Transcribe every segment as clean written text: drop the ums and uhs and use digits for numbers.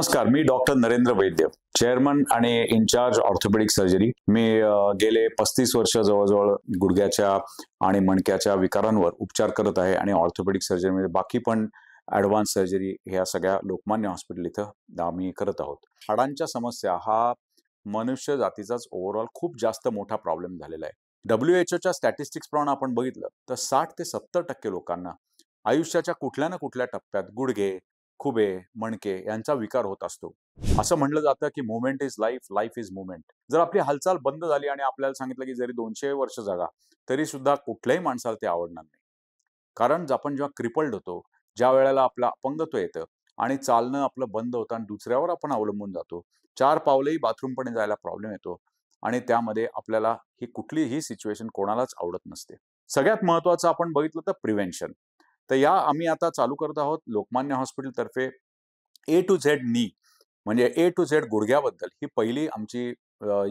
नमस्कार, मी डॉक्टर नरेंद्र वैद्य, चेअरमन आणि in-charge orthopaedic surgery. मी गेले 35 वर्ष जवळजवळ गुडघ्याच्या आणि मणक्याच्या विकारांवर उपचार करत आहे आणि ऑर्थोपेडिक सर्जरीमध्ये बाकी पण ॲडव्हान्स सर्जरी ह्या सगळ्या लोकमान्य हॉस्पिटल इथं आम्ही करत आहोत. हाडांच्या समस्या हा मनुष्य जातीचाच ओव्हरऑल खूप जास्त मोठा प्रॉब्लेम झालेला आहे. WHO स्टॅटिस्टिक्स प्रमाणे आपण बघितलं तर 60 ते 70% लोकांना आयुष्याच्या कुठल्या ना कुठल्या टप्प्यात गुडघे, खुबे, मणके यांचा विकार होत असतो. असं म्हणलं जातं की movement is life, life is movement. जर आपली हालचाल बंद झाली आणि आपल्याला सांगितलं की जरी 200 वर्ष जगा, तरी सुद्धा कुठल्याही माणसाला ते आवडणार नाही. कारण आपण जेव्हा क्रिपल्ड होतो, ज्या वेळेला आपलं अपंगत्व येतं आणि चालणं आपलं बंद होतं आणि दुसऱ्यावर आपण अवलंबून जातो. 4 पावलेही बाथरूमपर्यंत जायला प्रॉब्लेम येतो आणि त्यामध्ये आपल्याला ही कुठलीही सिच्युएशन कोणालाच आवडत नसते. सगळ्यात महत्त्वाचं आपण बघितलं तर प्रिव्हेन्शन. तर या आम्ही आता चालू करत आहोत लोकमान्य हॉस्पिटलतर्फे ए टू झेड नी, म्हणजे ए टू झेड गुडघ्याबद्दल ही पहिली आमची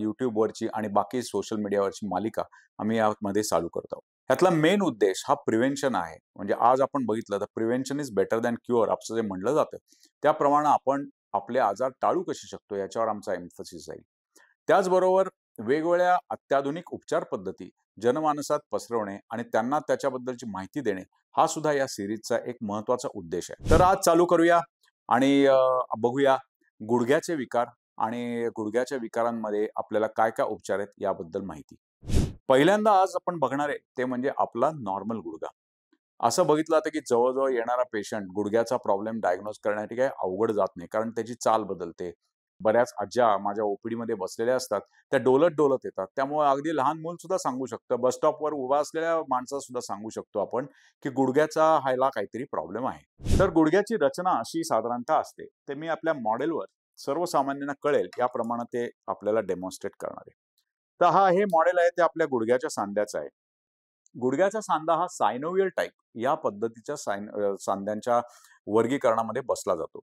यूट्यूबवरची आणि बाकी सोशल मीडियावरची मालिका आम्ही यामध्ये चालू करत आहोत. ह्यातला मेन उद्देश हा प्रिव्हेन्शन आहे. म्हणजे आज आपण बघितलं तर prevention is better than cure असं जे म्हणलं जातं, त्याप्रमाणे आपण आपले आजार टाळू कसे शकतो याच्यावर आमचा एम्फसिस जाईल. त्याचबरोबर वेगवेगळ्या अत्याधुनिक उपचार पद्धती जनमानसात पसरवणे आणि त्यांना त्याच्याबद्दलची माहिती देणे हा सुद्धा या सिरीजचा एक महत्त्वाचा उद्देश आहे. तर आज चालू करूया आणि बघूया गुडघ्याचे विकार आणि गुडघ्याच्या विकारांमध्ये आपल्याला काय काय उपचार आहेत याबद्दल माहिती. पहिल्यांदा आज आपण बघणार आहे ते म्हणजे आपला नॉर्मल गुडघा. असं बघितलं जातं की जवळजवळ येणारा पेशंट गुडघ्याचा प्रॉब्लेम डायग्नोज करण्यासाठी काही अवघड जात नाही, कारण त्याची चाल बदलते. बऱ्याच आज्या माझ्या ओपीडी मध्ये बसलेल्या असतात, त्या डोलत डोलत येतात. त्यामुळे अगदी लहान मूल सुद्धा सांगू शकतं, बस स्टॉपवर उभा असलेल्या माणसाला सुद्धा सांगू शकतो आपण की गुडघ्याचा ह्याला काहीतरी प्रॉब्लेम आहे. तर गुडघ्याची रचना अशी साधारणतः असते, ते मी आपल्या मॉडेलवर सर्वसामान्यांना कळेल याप्रमाणे ते आपल्याला डेमॉन्स्ट्रेट करणार आहे. तर हे मॉडेल आहे ते आपल्या गुडघ्याच्या सांध्याचं आहे. गुडघ्याचा सांधा हा सायनोवियल टाईप या पद्धतीच्या सांध्यांच्या वर्गीकरणामध्ये बसला जातो.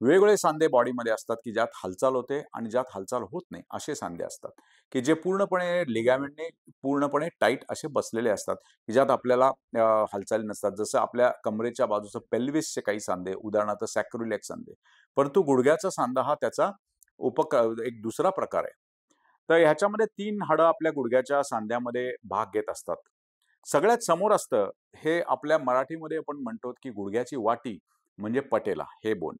वेगवेगळे सांधे बॉडीमध्ये असतात की ज्यात हालचाल होते आणि ज्यात हालचाल होत नाही असे सांधे असतात, की जे पूर्णपणे लिगामेंटने पूर्णपणे टाईट असे बसलेले असतात, की ज्यात आपल्याला हालचाली नसतात. जसं आपल्या कमरेच्या बाजूचं पेल्विसचे काही सांधे, उदाहरणार्थ सॅक्रोलियाक सांधे. परंतु गुडघ्याचा सांधा हा त्याचा एक दुसरा प्रकार आहे. तर ह्याच्यामध्ये 3 हाडं आपल्या गुडघ्याच्या सांध्यामध्ये भाग घेत असतात. सगळ्यात समोर असतं हे आपल्या मराठीमध्ये आपण म्हणतो की गुडघ्याची वाटी म्हणजे पटेला हे बोन.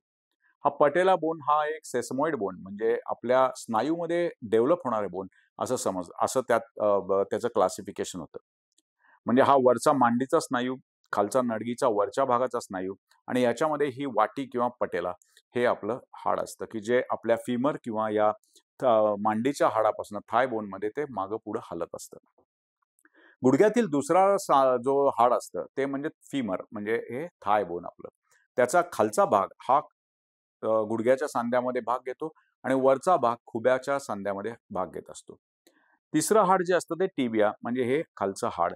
हा पटेला बोन हा एक सेसमॉइड बोन म्हणजे आपल्या स्नायूमध्ये डेव्हलप होणारे बोन असं समज, असं त्याचं क्लासिफिकेशन होतं. म्हणजे हा वरचा मांडीचा स्नायू, खालचा नडगीचा वरच्या भागाचा स्नायू आणि याच्यामध्ये ही वाटी किंवा पटेला हे आपलं हाड असतं, की जे आपल्या फिमर किंवा या मांडीच्या हाडापासून थाय बोन मध्ये ते मागं पुढं हलत असतं. गुडघ्यातील दुसरा जो हाड असतं ते म्हणजे फिमर, म्हणजे हे थाय बोन आपलं. त्याचा खालचा भाग हा गुडघ्याच्या सांध्यामध्ये भाग घेतो आणि वरचा भाग खुब्याच्या सांध्यामध्ये भाग घेत असतो. तिसरं हाड जे असतं ते टिबिया, म्हणजे हे खालचं हाड,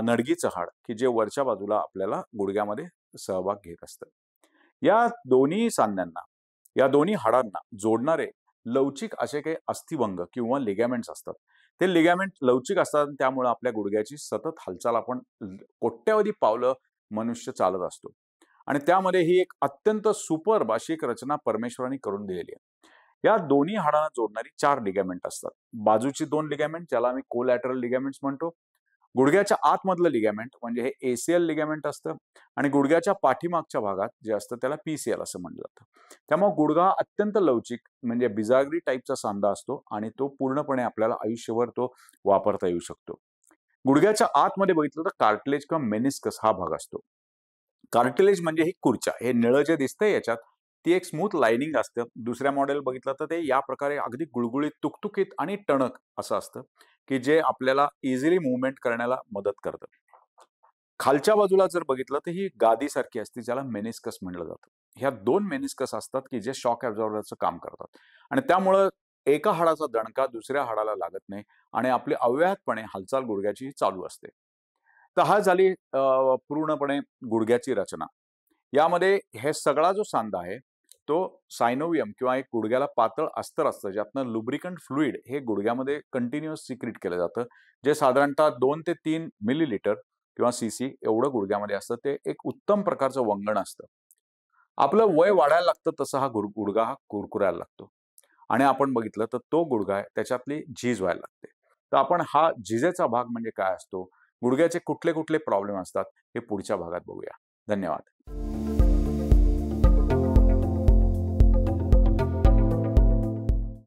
नडगीचं हाड, की जे वरच्या बाजूला आपल्याला गुडघ्यामध्ये सहभाग घेत असतं. या दोन्ही सांध्यांना, या दोन्ही हाडांना जोडणारे लवचिक असे काही अस्थिभंग किंवा लिगामेंट्स असतात. ते लिगामेंट लवचिक असतात, त्यामुळे आपल्या गुडघ्याची सतत हालचाल आपण कोट्यावधी पावलं मनुष्य चालत असतो. आणि त्यामध्ये ही एक अत्यंत सुपर्ब अशी एक रचना परमेश्वराने करून दिलेली आहे. या दोन्ही हाडांना जोडणारी 4 लिगामेंट असतात. बाजूची 2 लिगामेंट ज्याला आम्ही कोलॅटरल लिगामेंट्स म्हणतो. गुडघ्याच्या आतमधलं लिगामेंट म्हणजे हे एसीएल लिगामेंट असतं आणि गुडघ्याच्या पाठीमागच्या भागात जे असतं त्याला पीसीएल असं म्हणलं जातं. त्यामुळे गुडघा अत्यंत लवचिक म्हणजे बिजागरी टाईपचा सांधा असतो आणि तो पूर्णपणे आपल्याला आयुष्यभर तो वापरता येऊ शकतो. गुडघ्याच्या आतमध्ये बघितलं तर कार्टिलेज किंवा मेनिस्कस हा भाग असतो. कार्टिलेज म्हणजे ही खुर्च्या, हे निळं जे दिसतंय याच्यात ती एक स्मूथ लाइनिंग असतं. दुसऱ्या मॉडेल बघितलं तर ते या प्रकारे अगदी गुळगुळीत, तुकतुकीत आणि टणक असं असतं, की जे आपल्याला इझिली मूव्हमेंट करण्याला मदत करतं. खालच्या बाजूला जर बघितलं तर ही गादीसारखी असते, ज्याला मेनिस्कस म्हणलं जातं. ह्या 2 मेनिस्कस असतात की जे शॉक ॲब्झॉर्बरचं काम करतात आणि त्यामुळं एका हाडाचा दणका दुसऱ्या हाडाला लागत नाही आणि आपली अव्याहतपणे हालचाल गुडघ्याची चालू असते. तर हा झाली पूर्णपणे गुडघ्याची रचना. यामध्ये हे सगळा जो सांधा आहे तो सायनोवियम किंवा एक गुडघ्याला पातळ अस्तर असतं, ज्यातनं लुब्रिकंट फ्लुइड हे गुडघ्यामध्ये कंटिन्युअस सिक्रीट केलं जातं, जे साधारणतः 2 ते 3 मिलीलिटर किंवा सीसी एवढं गुडघ्यामध्ये असतं. ते एक उत्तम प्रकारचं वंगण असतं. आपलं वय वाढायला लागतं तसं हा गुडघा हा कुरकुरायला लागतो आणि आपण बघितलं तर तो गुडघा आहे त्याच्यातली झीज व्हायला लागते. तर आपण हा झिजेचा भाग म्हणजे काय असतो, गुडघ्याचे कुठले कुठले प्रॉब्लेम असतात हे पुढच्या भागात बघूया. धन्यवाद.